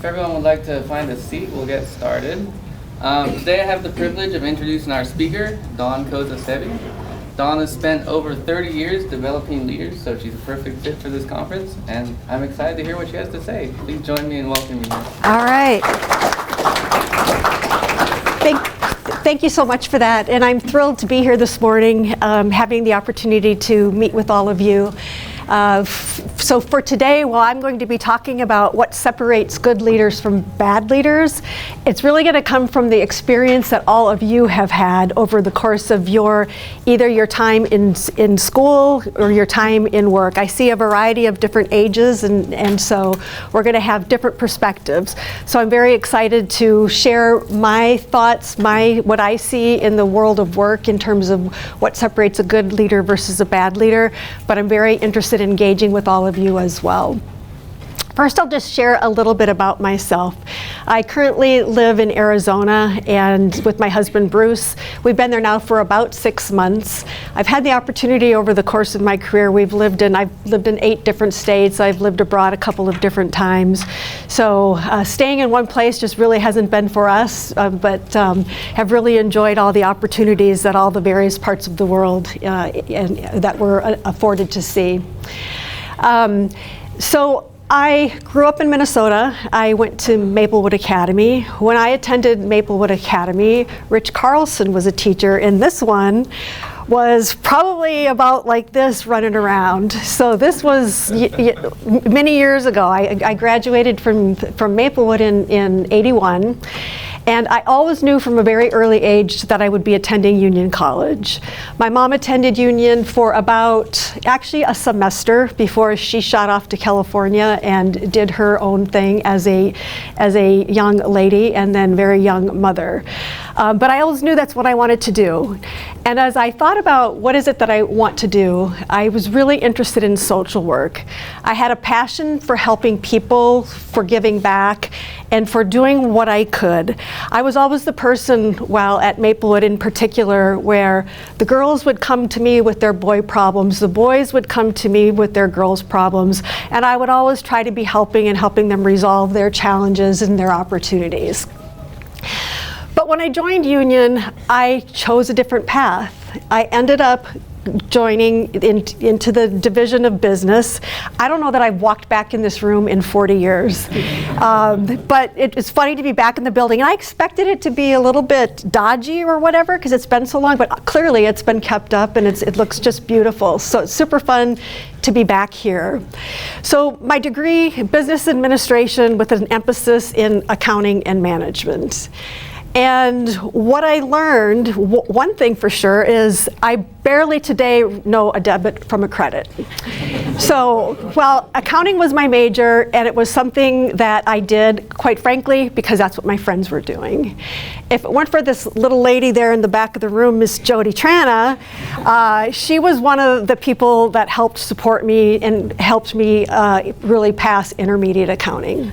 everyone would like to find a seat, we'll get started. Today I have the privilege of introducing our speaker, Koza Sevy. Dawn has spent over 30 years developing leaders, so she's a perfect fit for this conference, and I'm excited to hear what she has to say. Please join me in welcoming her. All right. Thank you so much for that, and I'm thrilled to be here this morning, having the opportunity to meet with all of you. So for today, while I'm going to be talking about what separates good leaders from bad leaders, it's really going to come from the experience that all of you have had over the course of either your time in school or your time in work. I see a variety of different ages, and so we're going to have different perspectives. So I'm very excited to share my thoughts, what I see in the world of work in terms of what separates a good leader versus a bad leader, but I'm very interested in engaging with all of you as well. First, I'll just share a little bit about myself. I currently live in Arizona, and with my husband Bruce, we've been there now for about 6 months. I've had the opportunity over the course of my career. I've lived in 8 different states. I've lived abroad a couple of different times. So staying in one place just really hasn't been for us, but have really enjoyed all the opportunities that all the various parts of the world that we're afforded to see. So I grew up in Minnesota. I went to Maplewood Academy. When I attended Maplewood Academy, Rich Carlson was a teacher, and this one was probably about like this running around. So this was many years ago. I graduated from Maplewood in 81. And I always knew from a very early age that I would be attending Union College. My mom attended Union for actually a semester before she shot off to California and did her own thing as a young lady and then very young mother. But I always knew that's what I wanted to do. And as I thought about what is it that I want to do, I was really interested in social work. I had a passion for helping people, for giving back, and for doing what I could. I was always the person, while at Maplewood in particular, where the girls would come to me with their boy problems, the boys would come to me with their girls' problems, and I would always try to be helping them resolve their challenges and their opportunities. But when I joined Union, I chose a different path. I ended up joining into the division of business. I don't know that I've walked back in this room in 40 years. But it's funny to be back in the building. And I expected it to be a little bit dodgy or whatever because it's been so long, but clearly it's been kept up and it looks just beautiful. So it's super fun to be back here. So my degree, business administration with an emphasis in accounting and management. And what I learned, one thing for sure, is I barely today know a debit from a credit. So, well, accounting was my major, and it was something that I did, quite frankly, because that's what my friends were doing. If it weren't for this little lady there in the back of the room, Miss Jody Trana, she was one of the people that helped support me and helped me really pass intermediate accounting.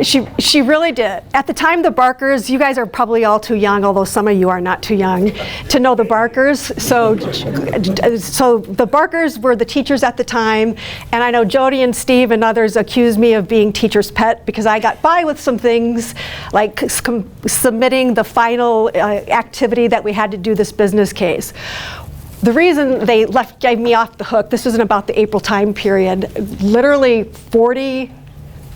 She really did. At the time, the Barkers, you guys are probably all too young, although some of you are not too young, to know the Barkers. So the Barkers were the teachers at the time, and I know Jody and Steve and others accused me of being teacher's pet because I got by with some things, like submitting the final activity that we had to do this business case. The reason they gave me off the hook, this wasn't about the April time period, literally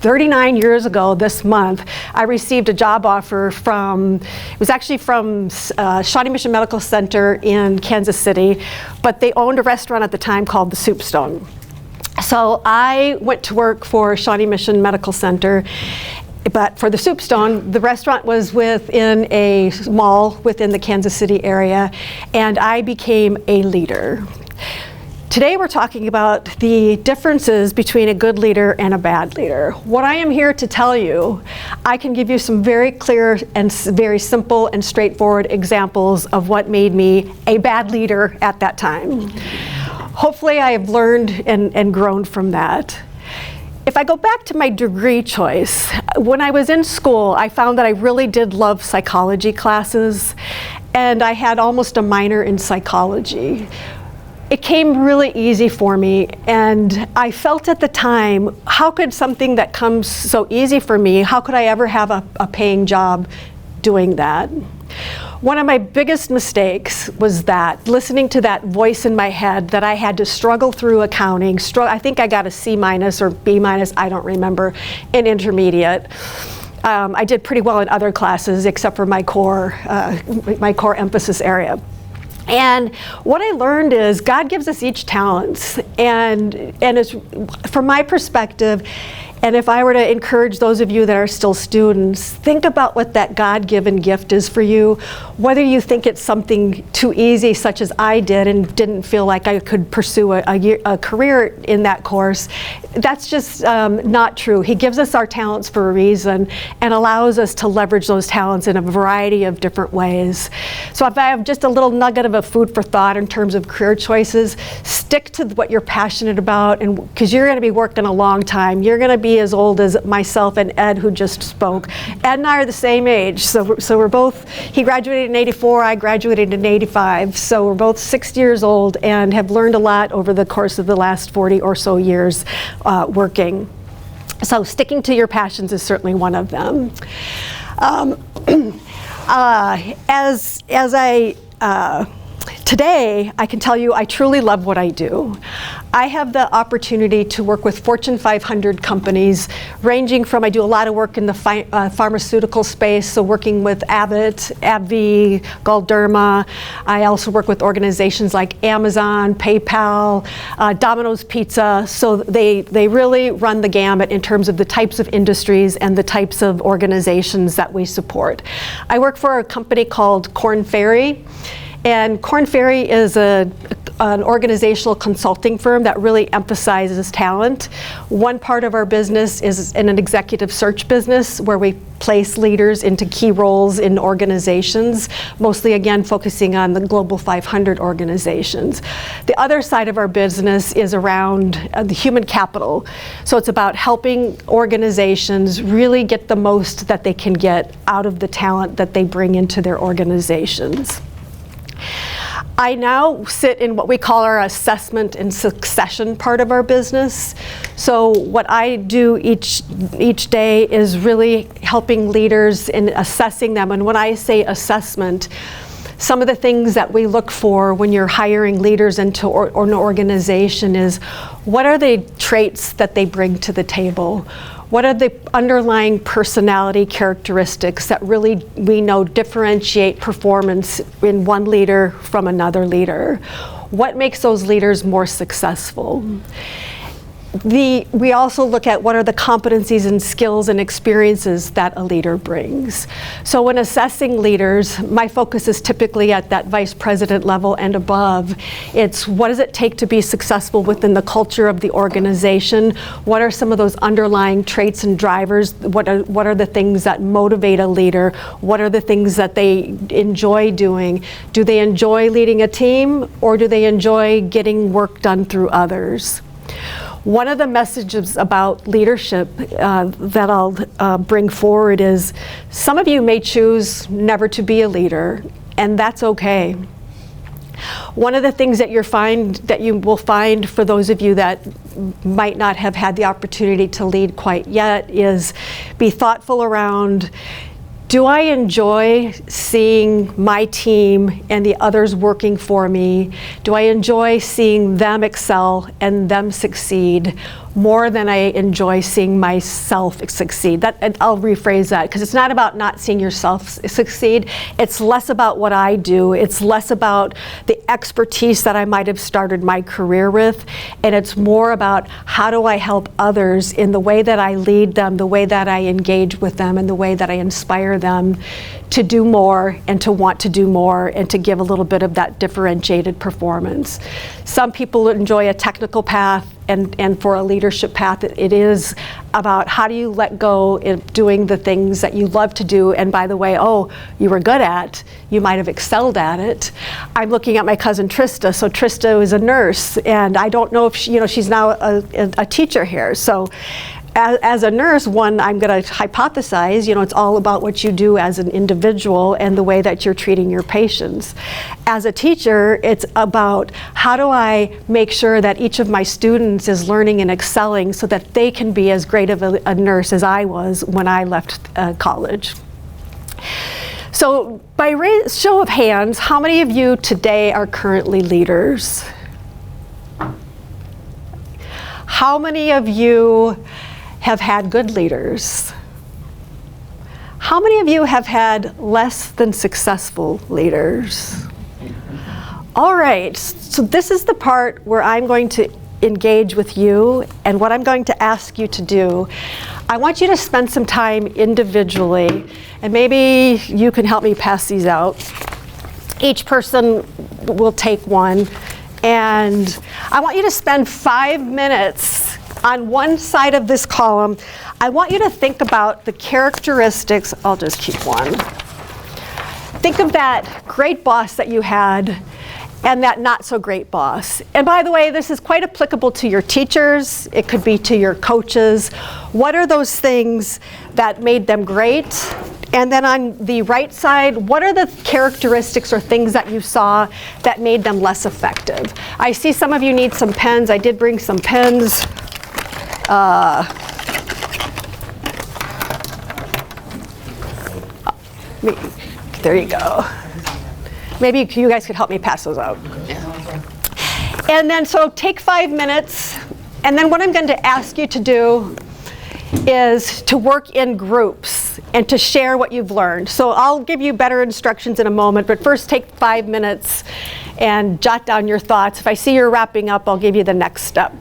39 years ago this month, I received a job offer it was actually from Shawnee Mission Medical Center in Kansas City, but they owned a restaurant at the time called the Soupstone. So I went to work for Shawnee Mission Medical Center, but for the Soupstone, the restaurant was within a mall within the Kansas City area, and I became a leader. Today we're talking about the differences between a good leader and a bad leader. What I am here to tell you, I can give you some very clear and very simple and straightforward examples of what made me a bad leader at that time. Hopefully I have learned and grown from that. If I go back to my degree choice, when I was in school, I found that I really did love psychology classes, and I had almost a minor in psychology. it came really easy for me, and I felt at the time, how could something that comes so easy for me, how could I ever have a paying job doing that? One of my biggest mistakes was that, listening to that voice in my head that I had to struggle through accounting. I think I got a C- or B-, I don't remember, in intermediate. I did pretty well in other classes except for my core emphasis area. And what I learned is God gives us each talents, and it's, from my perspective, and if I were to encourage those of you that are still students, think about what that God-given gift is for you, whether you think it's something too easy, such as I did and didn't feel like I could pursue a career in that course. That's just not true. He gives us our talents for a reason and allows us to leverage those talents in a variety of different ways. So if I have just a little nugget of a food for thought in terms of career choices, stick to what you're passionate about, and because you're going to be working a long time. You're going to be as old as myself and Ed, who just spoke. Ed and I are the same age, so we're both, he graduated in 84, I graduated in 85, so we're both 60 years old and have learned a lot over the course of the last 40 or so years working. So sticking to your passions is certainly one of them. Today, I can tell you I truly love what I do. I have the opportunity to work with Fortune 500 companies, ranging from, I do a lot of work in the pharmaceutical space, so working with Abbott, AbbVie, Galderma. I also work with organizations like Amazon, PayPal, Domino's Pizza, so they really run the gamut in terms of the types of industries and the types of organizations that we support. I work for a company called Korn Ferry. And Korn Ferry is an organizational consulting firm that really emphasizes talent. One part of our business is in an executive search business where we place leaders into key roles in organizations, mostly again focusing on the Global 500 organizations. The other side of our business is around the human capital. So it's about helping organizations really get the most that they can get out of the talent that they bring into their organizations. I now sit in what we call our assessment and succession part of our business. So what I do each day is really helping leaders in assessing them. And when I say assessment, some of the things that we look for when you're hiring leaders into an organization is, what are the traits that they bring to the table? What are the underlying personality characteristics that really we know differentiate performance in one leader from another leader? What makes those leaders more successful? We also look at what are the competencies and skills and experiences that a leader brings. So when assessing leaders, my focus is typically at that vice president level and above. It's what does it take to be successful within the culture of the organization? What are some of those underlying traits and drivers? What are the things that motivate a leader? What are the things that they enjoy doing? Do they enjoy leading a team, or do they enjoy getting work done through others? One of the messages about leadership that I'll bring forward is, some of you may choose never to be a leader, and that's okay. One of the things that you will find for those of you that might not have had the opportunity to lead quite yet is, be thoughtful around, do I enjoy seeing my team and the others working for me? Do I enjoy seeing them excel and them succeed more than I enjoy seeing myself succeed? And I'll rephrase that, because it's not about not seeing yourself succeed. It's less about what I do. It's less about the expertise that I might have started my career with. And it's more about, how do I help others in the way that I lead them, the way that I engage with them, and the way that I inspire them to do more and to want to do more and to give a little bit of that differentiated performance. Some people enjoy a technical path, and for a leadership path, it is about, how do you let go of doing the things that you love to do, and by the way, you were good at, you might have excelled at it. I'm looking at my cousin Trista. So Trista is a nurse, and I don't know if she's now a teacher here. So as a nurse, one, I'm going to hypothesize, it's all about what you do as an individual and the way that you're treating your patients. As a teacher, it's about how do I make sure that each of my students is learning and excelling so that they can be as great of a nurse as I was when I left college. So by show of hands, how many of you today are currently leaders? How many of you have had good leaders? How many of you have had less than successful leaders? All right, so this is the part where I'm going to engage with you, and what I'm going to ask you to do, I want you to spend some time individually, and maybe you can help me pass these out. Each person will take one, and I want you to spend 5 minutes on one side of this column. I want you to think about the characteristics. I'll just keep one. Think of that great boss that you had and that not so great boss. And by the way, this is quite applicable to your teachers. It could be to your coaches. What are those things that made them great? And then on the right side, what are the characteristics or things that you saw that made them less effective? I see some of you need some pens. I did bring some pens. There you go. Maybe you guys could help me pass those out. And then, so take 5 minutes, and then what I'm going to ask you to do is to work in groups and to share what you've learned. So I'll give you better instructions in a moment, but first take 5 minutes and jot down your thoughts. If I see you're wrapping up, I'll give you the next step.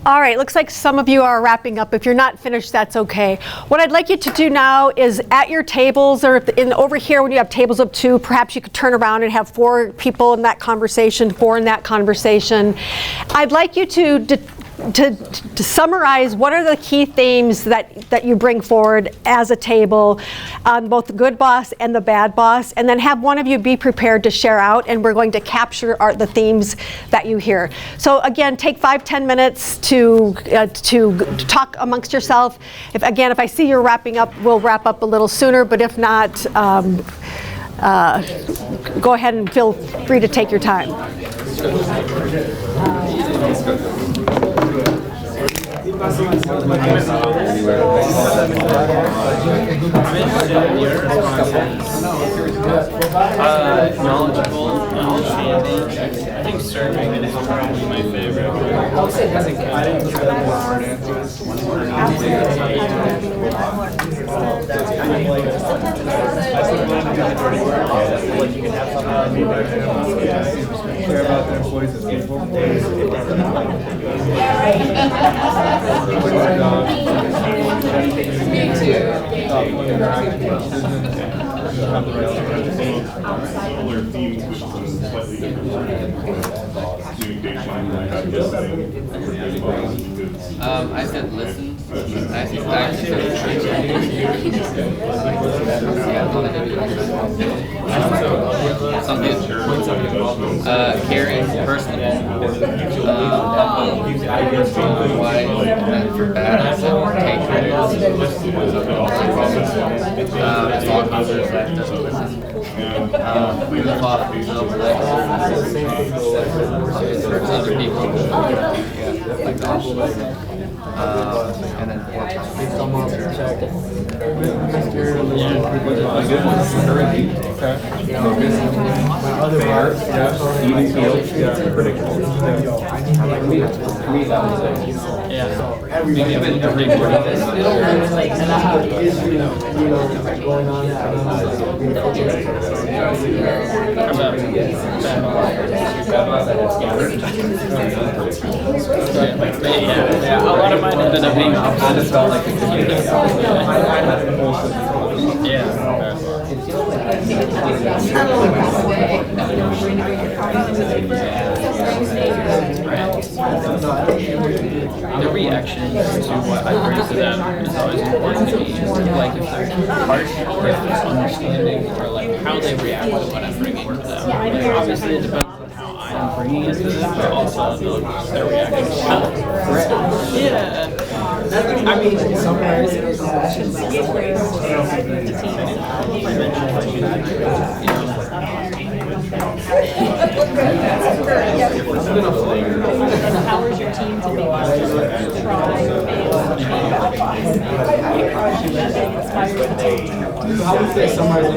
All right, looks like some of you are wrapping up. If you're not finished, that's okay. What I'd like you to do now is at your tables, or over here when you have tables of 2, perhaps you could turn around and have 4 people in that conversation, 4 in that conversation. I'd like you to summarize what are the key themes that you bring forward as a table on both the good boss and the bad boss, and then have one of you be prepared to share out, and we're going to capture the themes that you hear. So again, take 5-10 minutes to talk amongst yourself. If I see you're wrapping up, we'll wrap up a little sooner, but if not, go ahead and feel free to take your time. Knowledgeable, understanding. I think serving is probably my favorite. Care about their employees as people. Me too. I said listen. I said caring, personable, wise, and for bad, I said take credit. Talk others that doesn't listen. Other people. And then My other part, even fields, predictable. A lot of mine ended up being opposite. The reaction to what I bring to them is always important to me. Like if they're harsh, or if they're understanding, or like how they react to what I'm bringing to them. Like, obviously, it depends on how I'm bringing it to them, but also their reaction to it. Yeah. I mean, sometimes Empowers your team to be able to try How would you summarize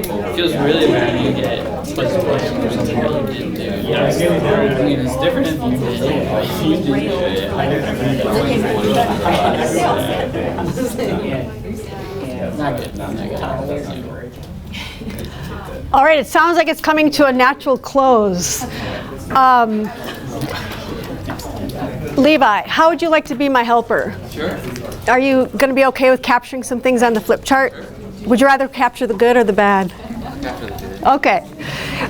It feels really bad when you get like a blame for something that you didn't do. Yeah, I mean, it's different if you did it. If you didn't do it, I don't Not good. All right, it sounds like it's coming to a natural close. Levi, how would you like to be my helper? Sure. Are you going to be okay with capturing some things on the flip chart? Sure. Would you rather capture the good or the bad? Capture the good. Okay.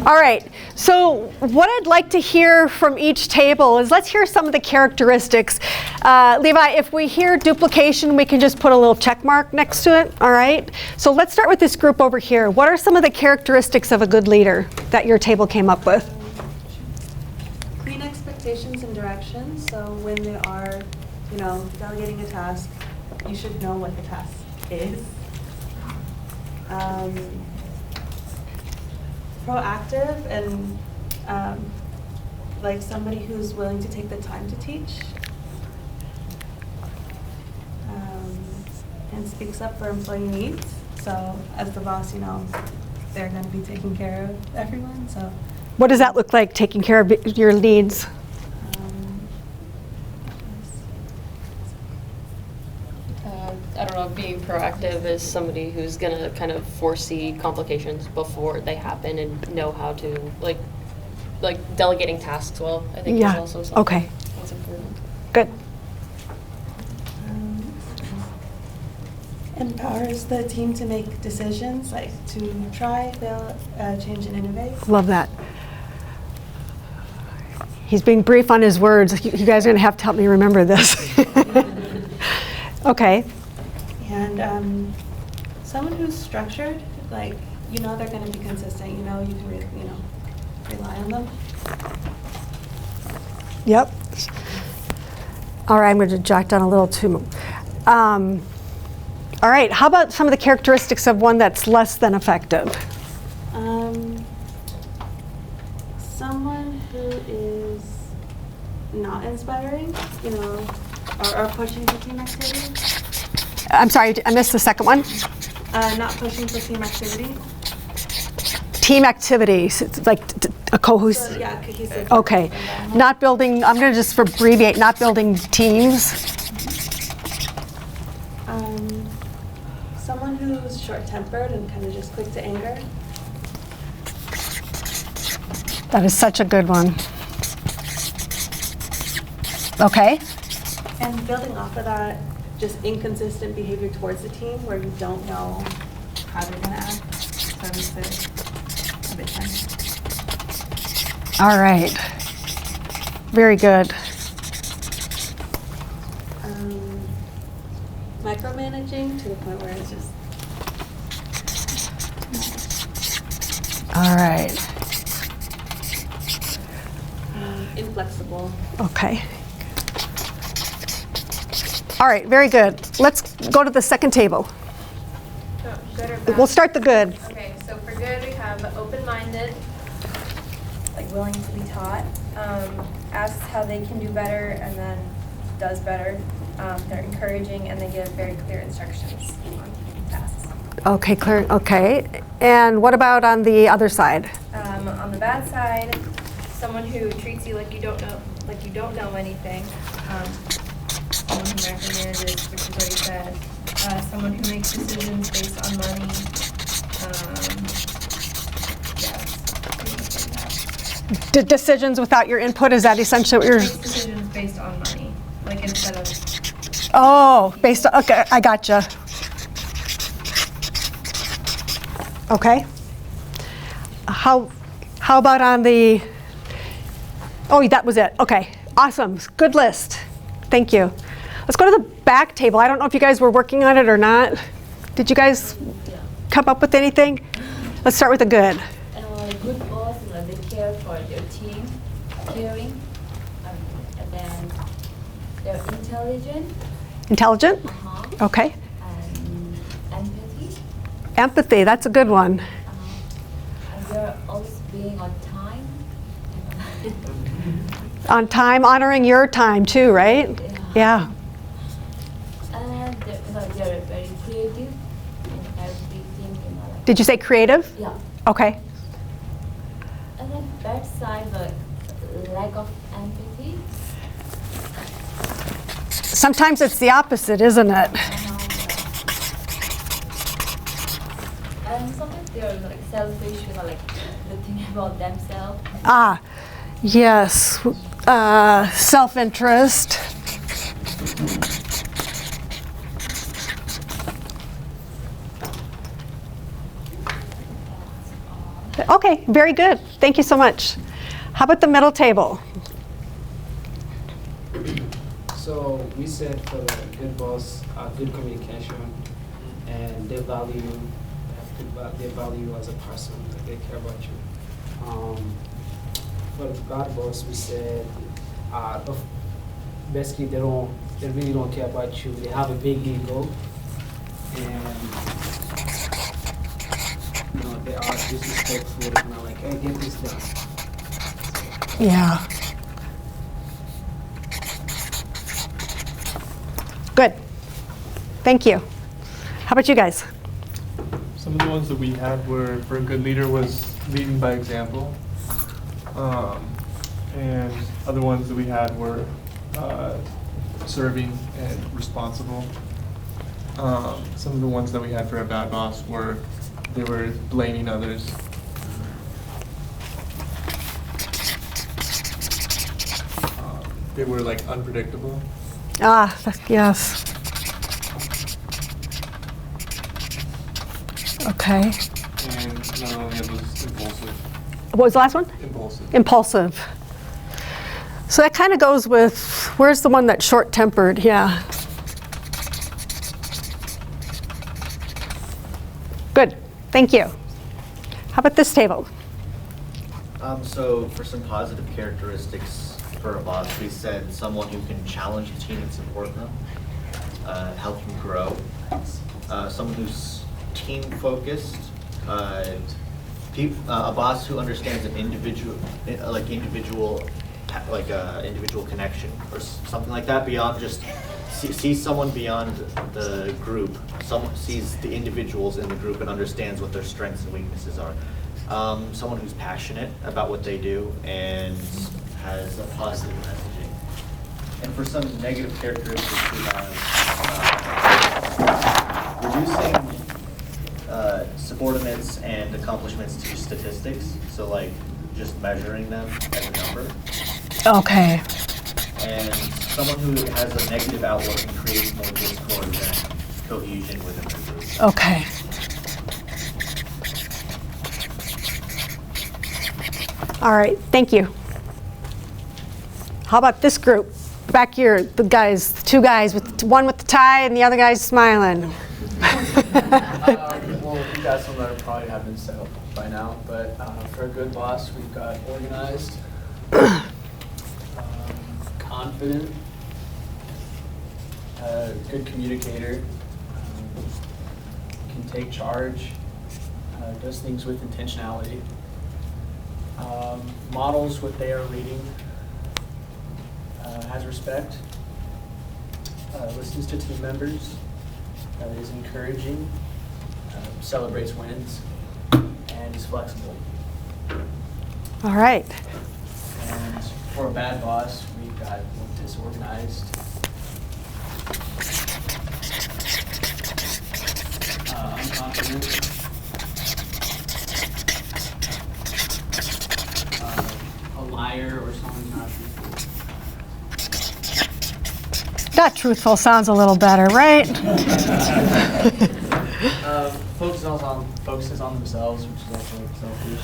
All right. So what I'd like to hear from each table is let's hear some of the characteristics. Levi, if we hear duplication, we can just put a little check mark next to it. All right. So let's start with this group over here. What are some of the characteristics of a good leader that your table came up with? Clean expectations and direction. So when they are, delegating a task, you should know what the task is. proactive and like somebody who's willing to take the time to teach. And speaks up for employee needs. So as the boss, you know, they're going to be taking care of everyone. So What does that look like, taking care of your needs? I don't know, being proactive is somebody who's gonna kind of foresee complications before they happen and know how to, like delegating tasks well, I think is also something Okay. that's important. Good. empowers the team to make decisions, like to try, fail, change, and innovate. Love that. He's being brief on his words. You guys are going to have to help me remember this. Okay. And someone who's structured, like, you know they're going to be consistent. You know you can rely on them. Yep. All right, I'm going to jot down a little too. All right, how about some of the characteristics of one that's less than effective? Someone who is not inspiring, or pushing for team activity. I'm sorry, I missed the second one. Not pushing for team activity. Team activities, it's like a cohesive. So, yeah, cohesive. Okay. Not building, I'm going to just abbreviate, not building teams. Someone who's short-tempered and kind of just quick to anger. That is such a good one. Okay. And building off of that, just inconsistent behavior towards the team where you don't know how they're going to act. So I would say a bit tense. All right. Very good. Micromanaging to the point where it's just. All right. Inflexible. Okay. All right, very good. Let's go to the second table. So good or bad? We'll start the good. Okay, so for good we have open-minded, like willing to be taught, asks how they can do better and then does better. They're encouraging and they give very clear instructions on tasks. Okay, clear. Okay. And what about on the other side? On the bad side, someone who treats you like you don't know anything. Someone who micromanages, which is already said. Someone who makes decisions based on money. Decisions without your input, is that essentially what you're... Makes decisions based on money, like instead of... Oh, based on... Okay, I gotcha. Okay. How about on the... Oh, that was it. Okay, awesome. Good list. Thank you. Let's go to the back table. I don't know if you guys were working on it or not. Did you guys come up with anything? Let's start with the good. Good boss, they care for their team, caring, and then they're intelligent. Intelligent? Okay. And empathy. Empathy, that's a good one. And they're always being on time. On time, honoring your time too, right? Yeah. And they're very creative in everything. Did you say creative? Yeah. Okay. And then bad side, the lack of empathy. Sometimes it's the opposite, isn't it? And sometimes they're like selfish, like they think about themselves. Ah, yes. Self-interest. Okay, very good. Thank you so much. How about the middle table? So we said for the good boss, good communication, and they value you as a person, like they care about you. For the bad boss, we said basically they really don't care about you. They have a big ego, and they are disrespectful, they're kind of like, hey, get this done. Yeah. Good. Thank you. How about you guys? Some of the ones that we had were, for a good leader, was leading by example. And other ones that we had were serving and responsible. Some of the ones that we had for a bad boss were, they were blaming others. They were like unpredictable. Ah, yes. Okay. And another one we had was impulsive. What was the last one? Impulsive. Impulsive. So that kind of goes with, where's the one that's short-tempered? Yeah. Good. Thank you. How about this table? So for some positive characteristics for a boss, we said someone who can challenge the team and support them, help them grow, someone who's team-focused, a boss who understands an individual connection or something like that, beyond just sees someone beyond the group. Someone sees the individuals in the group and understands what their strengths and weaknesses are. Someone who's passionate about what they do and has a positive messaging. And for some negative characteristics, we have reducing subordinates and accomplishments to statistics. So like just measuring them as a number. Okay. And someone who has a negative outlook and creates more discord than cohesion within the group. Okay. All right, thank you. How about this group? Back here, the guys, two guys, with one with the tie and the other guy's smiling. Well, we got some that probably have been set up by now, but for a good boss, we've got organized, confident, good communicator, can take charge, does things with intentionality, models what they are leading, has respect, listens to team members, is encouraging, celebrates wins, and is flexible. All right. And for a bad boss, we've got disorganized, unconfident, a liar or someone who's not truthful. Not truthful sounds a little better, right? Focuses on themselves, which is also selfish.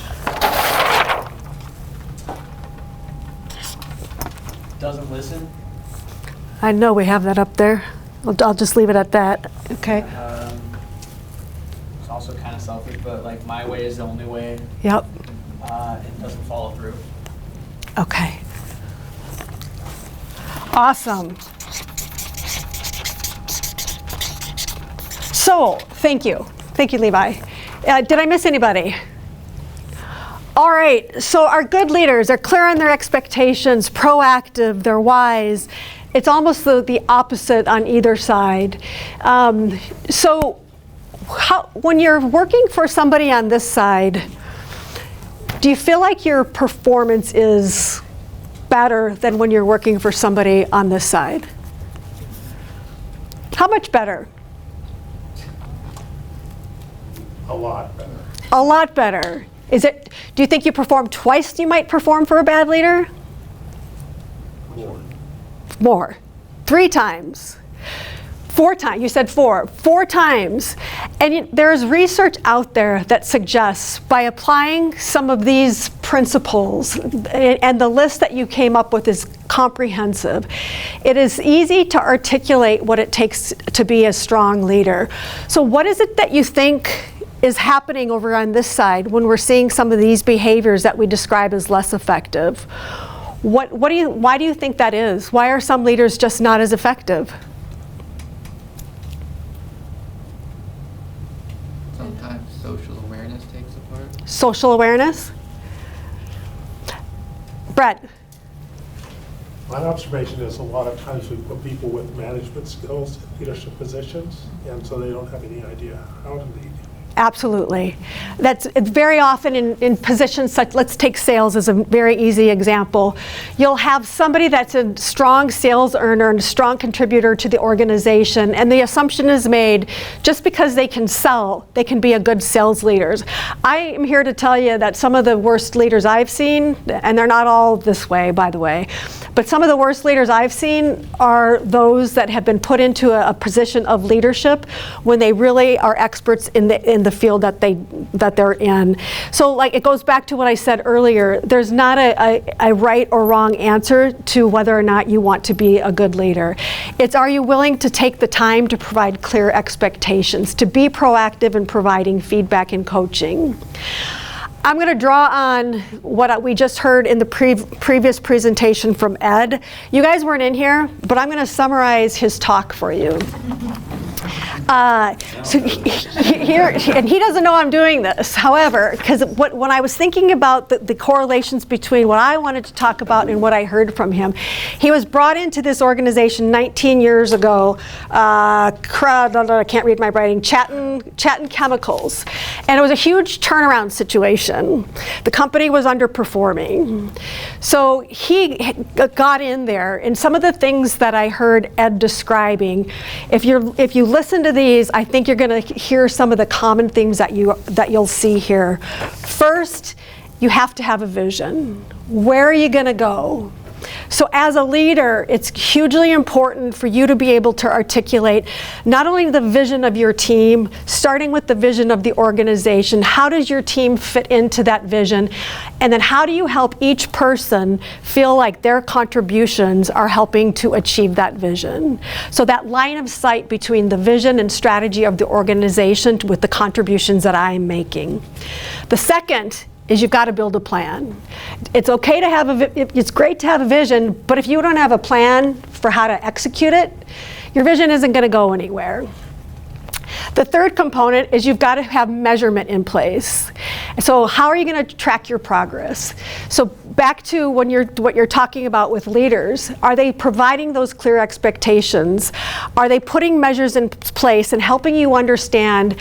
Doesn't listen. I know we have that up there. I'll just leave it at that. Okay. It's also kind of selfish, but like my way is the only way. Yep. And doesn't follow through. Okay. Awesome. So, thank you. Thank you, Levi. Did I miss anybody? All right, so our good leaders are clear on their expectations, proactive, they're wise. It's almost the opposite on either side. So when you're working for somebody on this side, do you feel like your performance is better than when you're working for somebody on this side? How much better? A lot better. A lot better. Is it? Do you think you perform twice you might perform for a bad leader? More. 3 times. 4 times. You said 4. 4 times. And there's research out there that suggests by applying some of these principles, and the list that you came up with is comprehensive, it is easy to articulate what it takes to be a strong leader. So what is it that you think is happening over on this side when we're seeing some of these behaviors that we describe as less effective? Why do you think that is? Why are some leaders just not as effective? Sometimes social awareness awareness takes apart. Social awareness? Brett? My observation is a lot of times we put people with management skills in leadership positions, and so they don't have any idea how to lead. Absolutely. It's very often in positions such, let's take sales as a very easy example. You'll have somebody that's a strong sales earner and a strong contributor to the organization, and the assumption is made just because they can sell, they can be a good sales leaders. I am here to tell you that some of the worst leaders I've seen, and they're not all this way, by the way, but some of the worst leaders I've seen are those that have been put into a position of leadership when they really are experts in the field that they're in. So like it goes back to what I said earlier, there's not a right or wrong answer to whether or not you want to be a good leader. It's, are you willing to take the time to provide clear expectations, to be proactive in providing feedback and coaching? I'm going to draw on what we just heard in the previous presentation from Ed. You guys weren't in here, but I'm going to summarize his talk for you. So here, and he doesn't know I'm doing this. However, because when I was thinking about the correlations between what I wanted to talk about and what I heard from him, he was brought into this organization 19 years ago. I can't read my writing. Chatton Chemicals, and it was a huge turnaround situation. The company was underperforming, so he got in there. And some of the things that I heard Ed describing, if you listen to these, I think you're going to hear some of the common themes that you'll see here. First, you have to have a vision. Where are you going to go? So as a leader, it's hugely important for you to be able to articulate not only the vision of your team, starting with the vision of the organization, how does your team fit into that vision, and then how do you help each person feel like their contributions are helping to achieve that vision. So that line of sight between the vision and strategy of the organization with the contributions that I am making. The second is you've got to build a plan. It's okay to have it's great to have a vision, but if you don't have a plan for how to execute it, your vision isn't going to go anywhere. The third component is you've got to have measurement in place. So how are you going to track your progress? So back to what you're talking about with leaders, are they providing those clear expectations? Are they putting measures in place and helping you understand,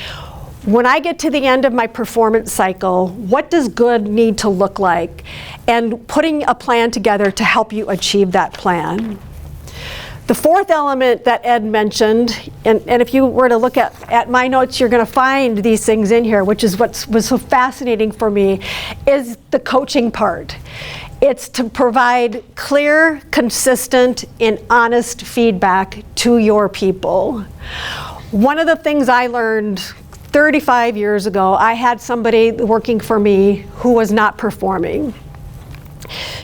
when I get to the end of my performance cycle, what does good need to look like? And putting a plan together to help you achieve that plan. The fourth element that Ed mentioned, and if you were to look at my notes, you're going to find these things in here, which is what was so fascinating for me, is the coaching part. It's to provide clear, consistent, and honest feedback to your people. One of the things I learned 35 years ago, I had somebody working for me who was not performing.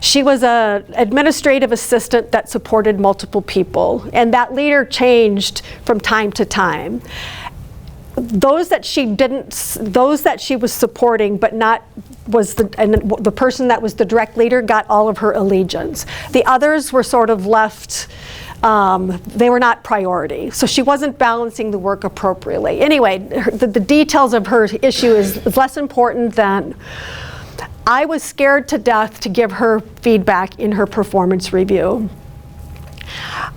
She was an administrative assistant that supported multiple people, and that leader changed from time to time. Those that she was supporting, but not was the person that was the direct leader got all of her allegiance. The others were sort of left. They were not priority. So she wasn't balancing the work appropriately. Anyway, the details of her issue is less important than I was scared to death to give her feedback in her performance review.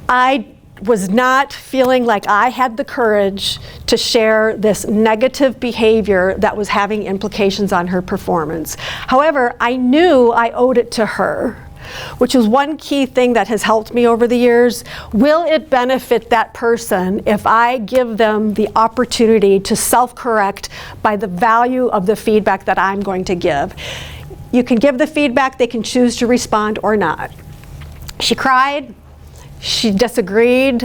I was not feeling like I had the courage to share this negative behavior that was having implications on her performance. However, I knew I owed it to her, which is one key thing that has helped me over the years. Will it benefit that person if I give them the opportunity to self-correct by the value of the feedback that I'm going to give? You can give the feedback, they can choose to respond or not. She cried, she disagreed.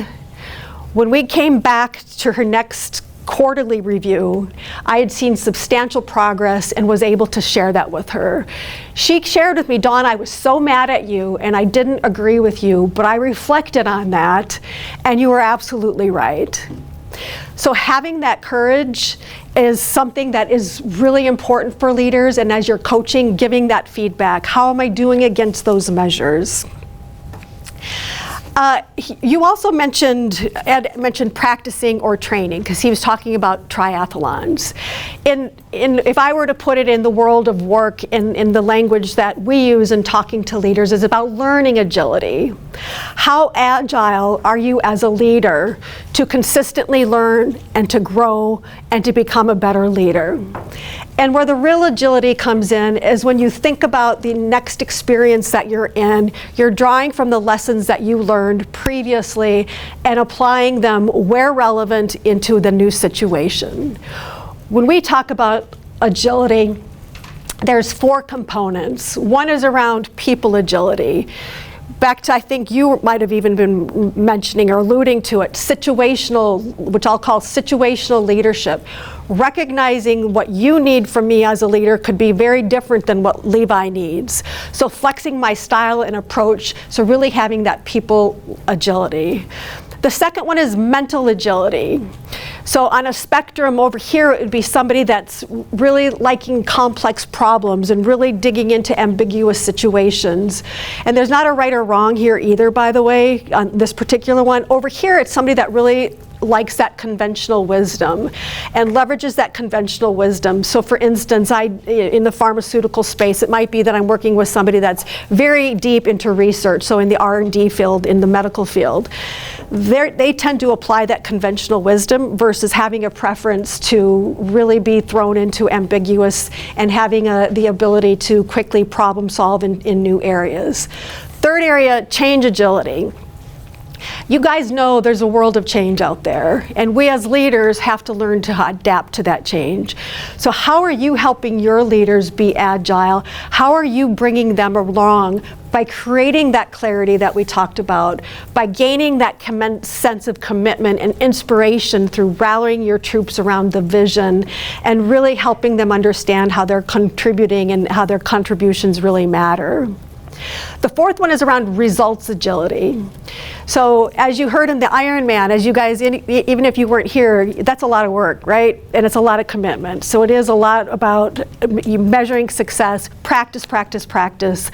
When we came back to her next quarterly review, I had seen substantial progress and was able to share that with her. She shared with me, Dawn, I was so mad at you and I didn't agree with you, but I reflected on that and you were absolutely right. So having that courage is something that is really important for leaders, and as you're coaching, giving that feedback. How am I doing against those measures? You also Ed mentioned practicing or training, because he was talking about triathlons. If I were to put it in the world of work, in the language that we use in talking to leaders, is about learning agility. How agile are you as a leader to consistently learn and to grow and to become a better leader? And where the real agility comes in is when you think about the next experience that you're in, you're drawing from the lessons that you learned previously and applying them where relevant into the new situation. When we talk about agility, there's 4 components. One is around people agility. Back to, I think you might have even been mentioning or alluding to it, situational, which I'll call situational leadership. Recognizing what you need from me as a leader could be very different than what Levi needs. So flexing my style and approach, so really having that people agility. The second one is mental agility. So on a spectrum over here, it would be somebody that's really liking complex problems and really digging into ambiguous situations. And there's not a right or wrong here either, by the way, on this particular one. Over here, it's somebody that really likes that conventional wisdom and leverages that conventional wisdom. So for instance, in the pharmaceutical space, it might be that I'm working with somebody that's very deep into research, so in the R&D field, in the medical field. They tend to apply that conventional wisdom versus having a preference to really be thrown into ambiguous and having the ability to quickly problem solve in new areas. Third area, change agility. You guys know there's a world of change out there, and we as leaders have to learn to adapt to that change. So how are you helping your leaders be agile? How are you bringing them along by creating that clarity that we talked about, by gaining that sense of commitment and inspiration through rallying your troops around the vision and really helping them understand how they're contributing and how their contributions really matter? The fourth one is around results agility. So as you heard in the Ironman, as you guys, even if you weren't here, that's a lot of work, right? And it's a lot of commitment. So it is a lot about you measuring success, practice, practice, practice.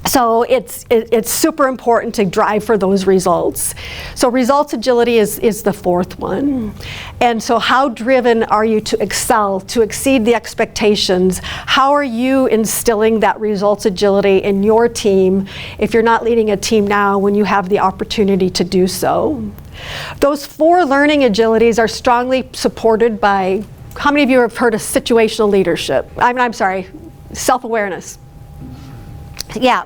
So it's super important to drive for those results. So results agility is the fourth one. And so how driven are you to excel, to exceed the expectations? How are you instilling that results agility in your team if you're not leading a team now when you have the opportunity to do so? Those 4 learning agilities are strongly supported by, how many of you have heard of situational leadership? I'm sorry, self-awareness. Yeah,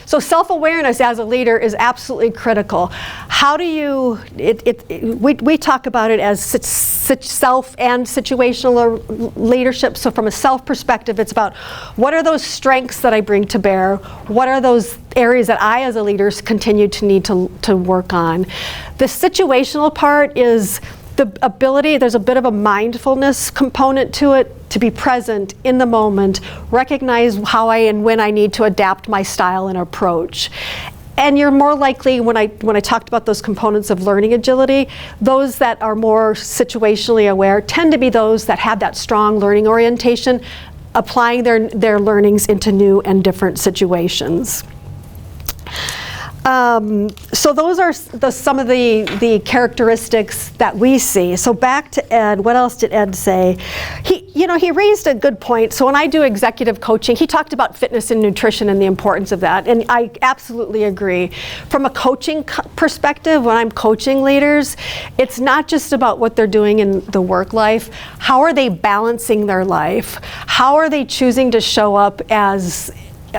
so self-awareness as a leader is absolutely critical. How do you, we talk about it as self and situational leadership. So from a self perspective, it's about what are those strengths that I bring to bear? What are those areas that I as a leader continue to need to work on? The situational part is the ability, there's a bit of a mindfulness component to it, to be present in the moment, recognize how and when I need to adapt my style and approach. And you're more likely, when I talked about those components of learning agility, those that are more situationally aware tend to be those that have that strong learning orientation, applying their learnings into new and different situations. So those are some of the characteristics that we see. So back to Ed, what else did Ed say? He raised a good point. So when I do executive coaching, he talked about fitness and nutrition and the importance of that. And I absolutely agree. From a coaching perspective, when I'm coaching leaders, it's not just about what they're doing in the work life. How are they balancing their life? How are they choosing to show up as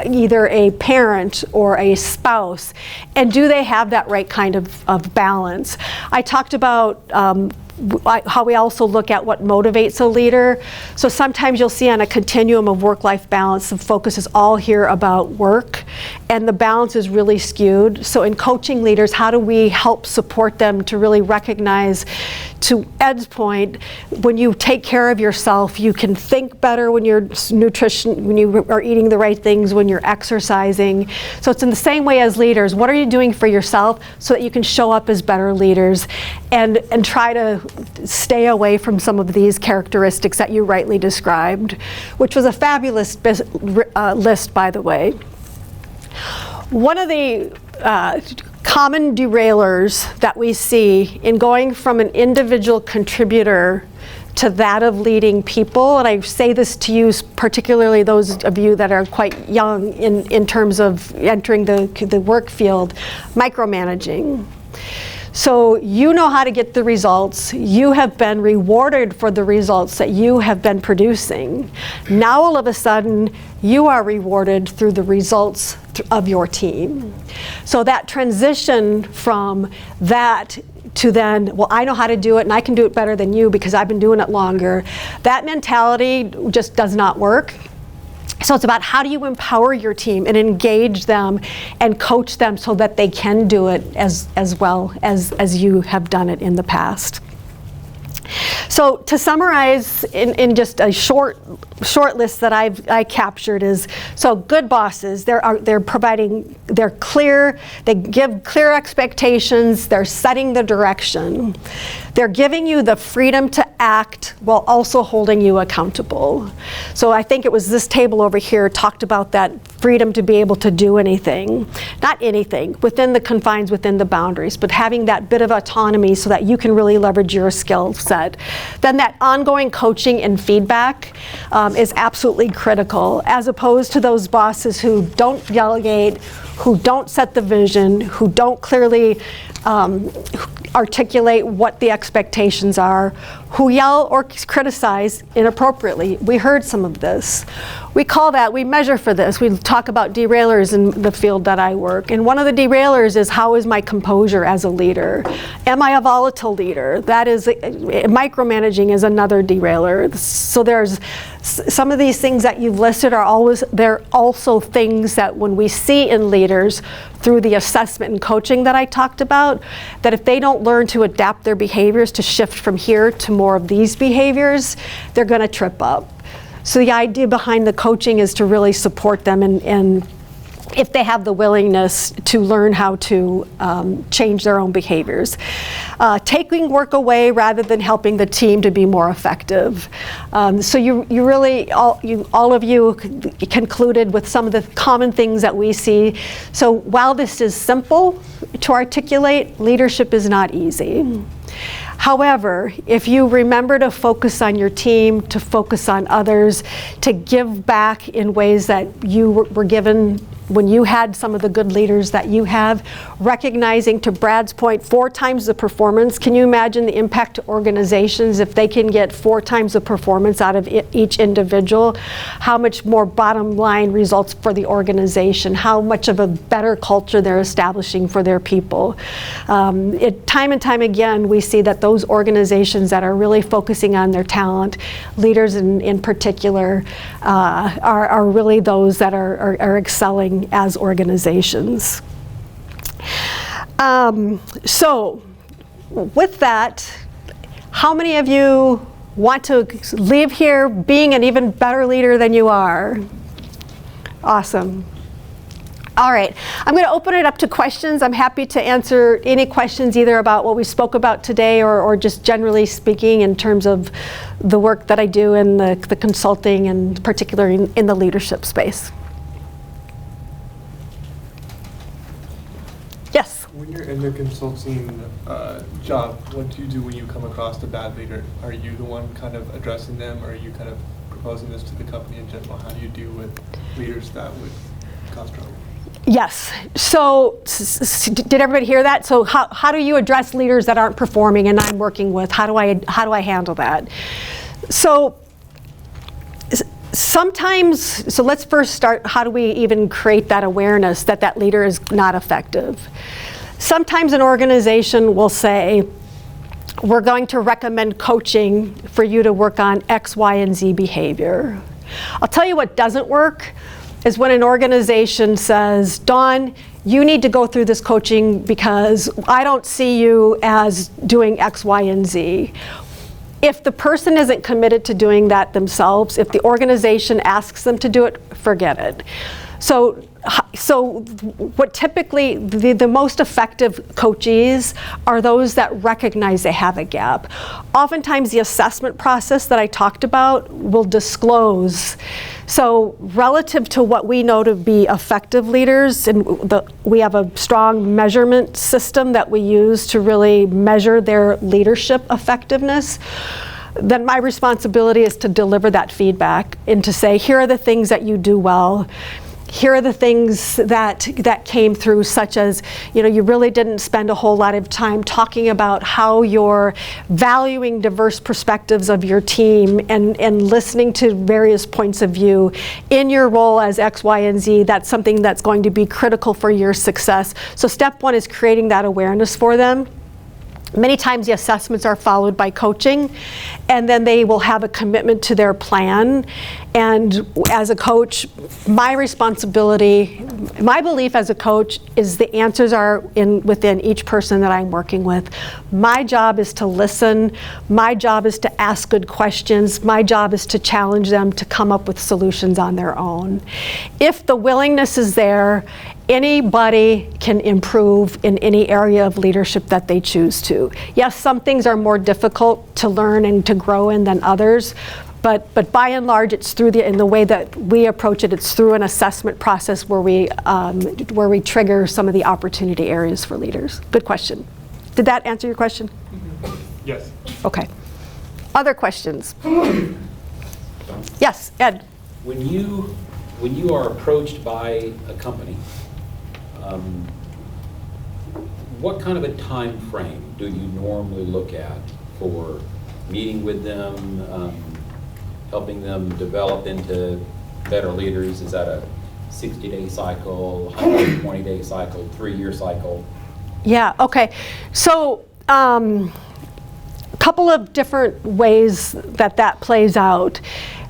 either a parent or a spouse, and do they have that right kind of balance? I talked about how we also look at what motivates a leader. So sometimes you'll see on a continuum of work-life balance, the focus is all here about work, and the balance is really skewed. So in coaching leaders, how do we help support them to really recognize, to Ed's point, when you take care of yourself, you can think better when you're when you are eating the right things, when you're exercising. So it's in the same way as leaders. What are you doing for yourself so that you can show up as better leaders and try to stay away from some of these characteristics that you rightly described, which was a fabulous list, by the way. One of the common derailers that we see in going from an individual contributor to that of leading people, and I say this to you, particularly those of you that are quite young in terms of entering the work field, micromanaging. So you know how to get the results. You have been rewarded for the results that you have been producing. Now all of a sudden, you are rewarded through the results of your team. So that transition from that to then, well, I know how to do it and I can do it better than you because I've been doing it longer, that mentality just does not work. So it's about how do you empower your team and engage them and coach them so that they can do it as well as you have done it in the past. So to summarize in just a short list that I captured is, so good bosses, they're providing, they're clear, they give clear expectations, they're setting the direction. They're giving you the freedom to act while also holding you accountable. So I think it was this table over here talked about that freedom to be able to do anything. Not anything, within the confines, within the boundaries, but having that bit of autonomy so that you can really leverage your skill set. Then that ongoing coaching and feedback is absolutely critical, as opposed to those bosses who don't delegate, who don't set the vision, who don't clearly articulate what the expectations are, who yell or criticize inappropriately. We heard some of this. We call that, we measure for this. We talk about derailers in the field that I work. And one of the derailers is, how is my composure as a leader? Am I a volatile leader? That is, micromanaging is another derailer. So there's some of these things that you've listed they're also things that when we see in leaders through the assessment and coaching that I talked about, that if they don't learn to adapt their behaviors to shift from here to more of these behaviors, they're going to trip up. So the idea behind the coaching is to really support them and if they have the willingness to learn how to change their own behaviors. Taking work away rather than helping the team to be more effective. So you really, all of you concluded with some of the common things that we see. So while this is simple to articulate, leadership is not easy. However, if you remember to focus on your team, to focus on others, to give back in ways that you were given when you had some of the good leaders that you have, recognizing, to Brad's point, 4 times the performance. Can you imagine the impact to organizations if they can get 4 times the performance out of each individual? How much more bottom line results for the organization? How much of a better culture they're establishing for their people? Time and time again, we see that those organizations that are really focusing on their talent, leaders in particular, are really those that are excelling as organizations. So with that, how many of you want to leave here being an even better leader than you are? Awesome. All right, I'm going to open it up to questions. I'm happy to answer any questions either about what we spoke about today or just generally speaking in terms of the work that I do in the consulting and particularly in the leadership space. Yes? When you're in the consulting job, what do you do when you come across a bad leader? Are you the one kind of addressing them, or are you kind of proposing this to the company in general? How do you deal with leaders that would cause trouble? Yes. So did everybody hear that? So how do you address leaders that aren't performing and I'm working with? How do I handle that? So sometimes, so let's first start, how do we even create that awareness that that leader is not effective? Sometimes an organization will say, we're going to recommend coaching for you to work on X, Y, and Z behavior. I'll tell you what doesn't work is when an organization says, Dawn, you need to go through this coaching because I don't see you as doing X, Y, and Z. If the person isn't committed to doing that themselves, if the organization asks them to do it, forget it. So what typically the most effective coachees are those that recognize they have a gap. Oftentimes the assessment process that I talked about will disclose. So relative to what we know to be effective leaders, and we have a strong measurement system that we use to really measure their leadership effectiveness, then my responsibility is to deliver that feedback and to say, here are the things that you do well. Here are the things that came through, such as, you really didn't spend a whole lot of time talking about how you're valuing diverse perspectives of your team and listening to various points of view in your role as X, Y, and Z. That's something that's going to be critical for your success. So step one is creating that awareness for them. Many times the assessments are followed by coaching, and then they will have a commitment to their plan. And as a coach, my responsibility, my belief as a coach is the answers are within each person that I'm working with. My job is to listen. My job is to ask good questions. My job is to challenge them to come up with solutions on their own. If the willingness is there, anybody can improve in any area of leadership that they choose to. Yes, some things are more difficult to learn and to grow in than others, but by and large, it's through in the way that we approach it, it's through an assessment process where we trigger some of the opportunity areas for leaders. Good question. Did that answer your question? Yes. Okay. Other questions? Yes, Ed. When you are approached by a company, what kind of a time frame do you normally look at for meeting with them, helping them develop into better leaders? Is that a 60-day cycle, 120-day cycle, 3-year cycle? Yeah, okay. So a couple of different ways that plays out.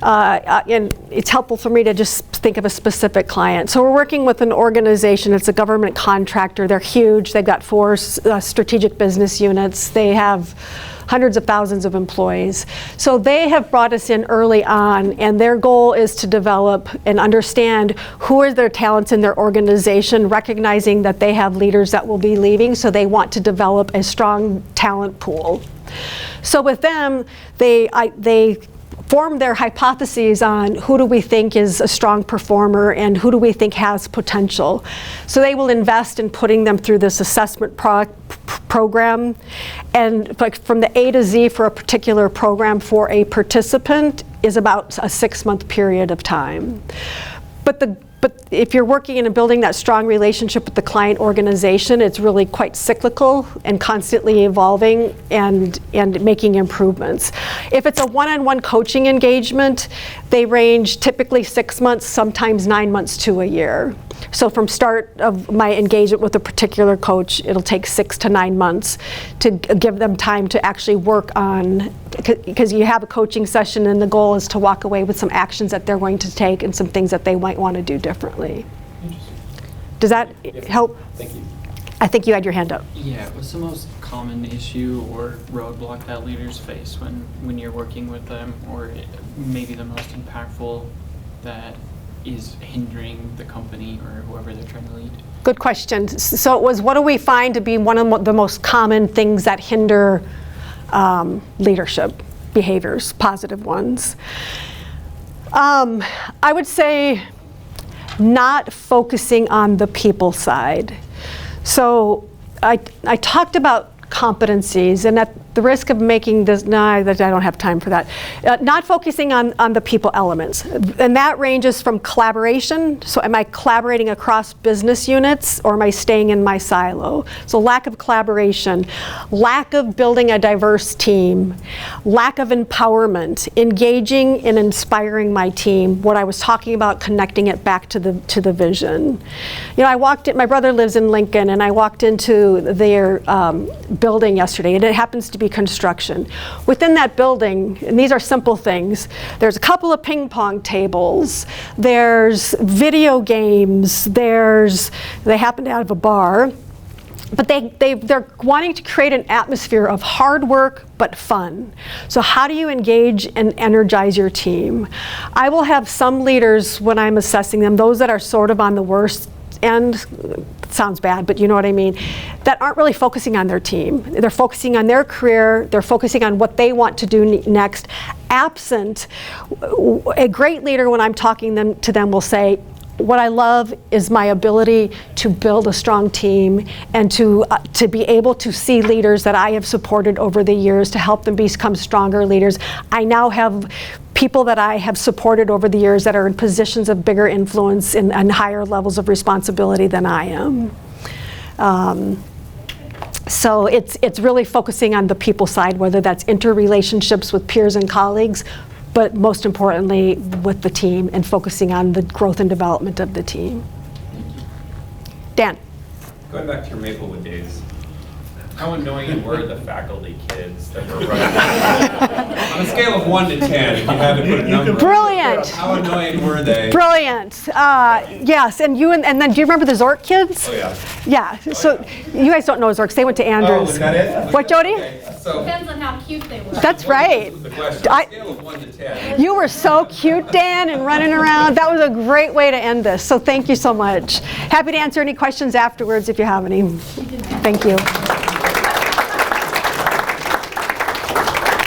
And it's helpful for me to just think of a specific client. So we're working with an organization, it's a government contractor, they're huge, they've got 4 strategic business units, they have hundreds of thousands of employees. So they have brought us in early on, and their goal is to develop and understand who are their talents in their organization, recognizing that they have leaders that will be leaving, so they want to develop a strong talent pool. So with them, they form their hypotheses on who do we think is a strong performer and who do we think has potential. So they will invest in putting them through this assessment program. And like from the A to Z for a particular program for a participant is about a 6-month period of time. But if you're working in and building that strong relationship with the client organization, it's really quite cyclical and constantly evolving and making improvements. If it's a one-on-one coaching engagement, they range typically 6 months, sometimes 9 months to a year. So from start of my engagement with a particular coach, it'll take 6 to 9 months to give them time to actually work on, because you have a coaching session and the goal is to walk away with some actions that they're going to take and some things that they might want to do differently. Interesting. Does that help? Thank you. I think you had your hand up. Yeah, what's the most common issue or roadblock that leaders face when you're working with them, or maybe the most impactful that is hindering the company or whoever they're trying to lead? Good question. So it was, what do we find to be one of the most common things that hinder leadership behaviors, positive ones? I would say not focusing on the people side. So I talked about competencies, and at the risk of making this, I don't have time for that. Not focusing on the people elements. And that ranges from collaboration. So am I collaborating across business units, or am I staying in my silo? So lack of collaboration, lack of building a diverse team, lack of empowerment, engaging and inspiring my team. What I was talking about, connecting it back to the vision. You know, I walked in, my brother lives in Lincoln, and I walked into their building yesterday, and it happens to be construction. Within that building, and these are simple things, there's a couple of ping pong tables, there's video games, they happen to have a bar, but they're wanting to create an atmosphere of hard work but fun. So how do you engage and energize your team? I will have some leaders when I'm assessing them, those that are sort of on the worst end, sounds bad, but you know what I mean, that aren't really focusing on their team. They're focusing on their career, they're focusing on what they want to do next. Absent, a great leader, when I'm talking to them, will say, what I love is my ability to build a strong team and to be able to see leaders that I have supported over the years to help them become stronger leaders. I now have people that I have supported over the years that are in positions of bigger influence and higher levels of responsibility than I am. So it's really focusing on the people side, whether that's interrelationships with peers and colleagues, but most importantly with the team and focusing on the growth and development of the team. Dan. Going back to your Maplewood days, how annoying were the faculty kids that were running? On a scale of 1 to 10, if you had to put a number. Brilliant. How annoying were they? Brilliant. Yes, and then do you remember the Zork kids? Oh yeah. Yeah, so you guys don't know Zorks, they went to Andrews. Oh, is that it? What, Jody? Okay, so Depends on how cute they were. That's right. the question. On a scale of 1 to 10. You were so cute, Dan, and running around. That was a great way to end this, so thank you so much. Happy to answer any questions afterwards if you have any. Thank you.